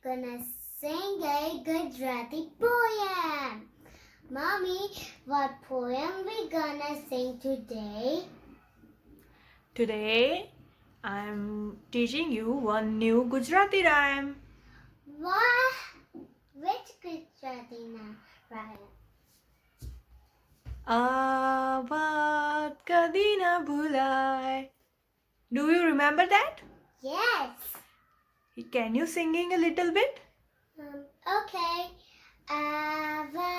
gonna sing a Gujarati poem. Mommy, what poem we gonna sing today? Today, I'm teaching you one new Gujarati rhyme. What? Which Gujarati rhyme? Vaat kadi na bhulay. Do you remember that? Yes. Can you singing a little bit? Okay. Aava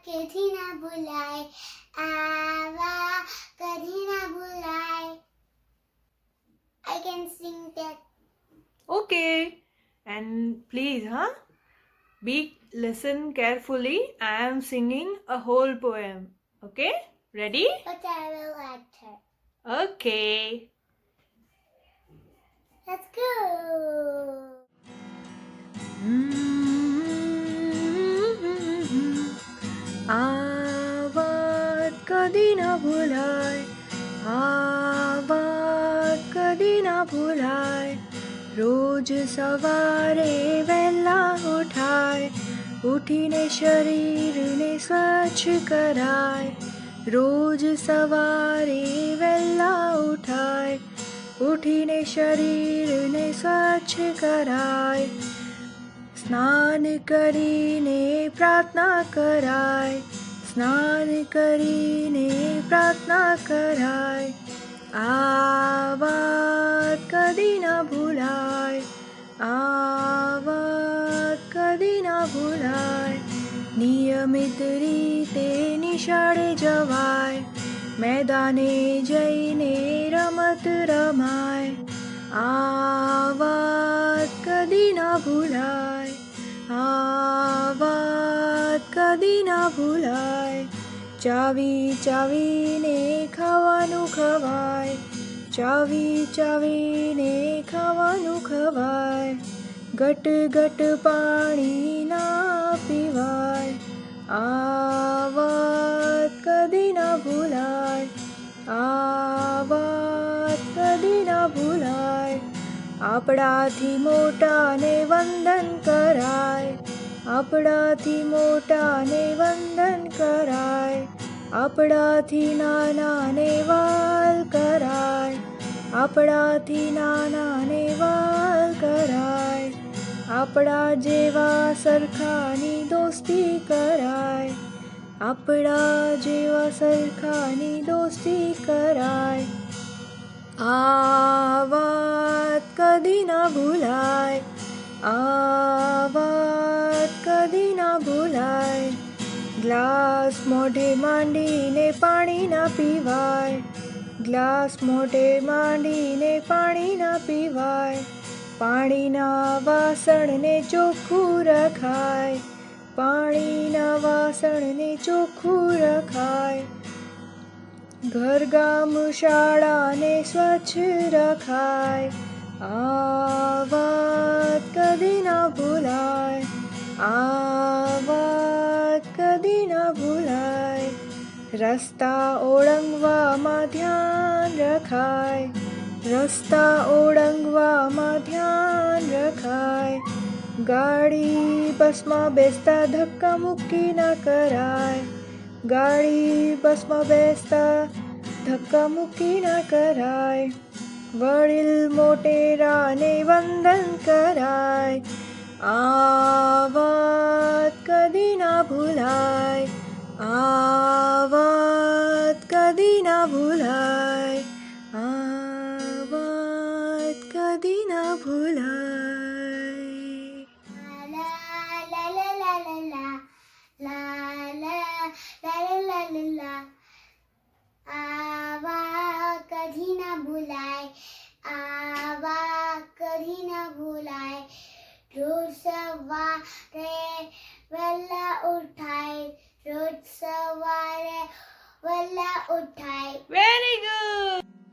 kadi na bhulay. Aava kadi na bhulay. I can sing that. Okay. And please, listen carefully. I am singing a whole poem. Okay? Ready? But I will act her. Okay. Let's go. આવાત કદી ના ભૂલાય આવાત કદી ના ભૂલાય રોજ સવારે વહેલા ઉઠાય ઉઠીને શરીરને સ્વચ્છ કરાય રોજ સવારે વહેલા ઉઠાય ઉઠીને શરીરને સ્વચ્છ કરાય સ્નાન કરીને પ્રાર્થના કરાય સ્નાન કરીને પ્રાર્થના કરાય આ વાત કદી ના ભૂલાય આ વાત કદી ના ભૂલાય નિયમિત રીતે નિશાળે જવાય મેદાને જઈને રમત રમાય આ વાત કદી ના ભૂલાય આ વાત કદી ના ભૂલાય ચાવી ચાવીને ખાવાનું ખવાય ચાવી ચાવીને ખાવાનું ખવાય ઘટ ઘટ પાણી ના પીવાય આ વાત કદી ના ભૂલાય આ વાત કદી ના ભૂલાય આપણાથી મોટાને વંદન કરાય આપણાથી મોટાને વંદન કરાય આપણાથી નાનાને વાલ કરાય આપણાથી નાનાને વાલ કરાય આપણા જેવા સરખાની દોસ્તી કરાય આપણા જેવા સરખાની દોસ્તી કરાય આ વાત કદી ના ભૂલાય આ વાત કદી ના ભૂલાય ગ્લાસ મોઢે માંડીને પાણી ના પીવાય ગ્લાસ મોઢે માંડીને પાણી ના પીવાય પાણીના વાસણને ચોખ્ખું રખાય પાણીના વાસણને ચોખ્ખું રખાય ઘરગામ શાળાને સ્વચ્છ રખાય આ વાત કદી ના ભૂલાય આ વાત કદી ના ભૂલાય રસ્તા ઓળંગવામાં ધ્યાન રખાય રસ્તા ઓળંગવામાં ध्यान રખાય ગાડી બસમાં બેસતા ધક્કા મુક્કી ના કરાય ગાડી બસમાં બેસતા ધક્કા મુક્કી ના કરાય વડીલ મોટેરાને વંદન કરાય આ વાત કદી ના ભૂલાય આ વાત કદી ના ભૂલાય આ વાત કદી ના ભૂલાય La la la la la la la la la la la la. आवा कभी ना भुलाए आवा कभी ना भुलाए रोज सवारे वेला उठाए रोज सवारे वेला उठाए Very good.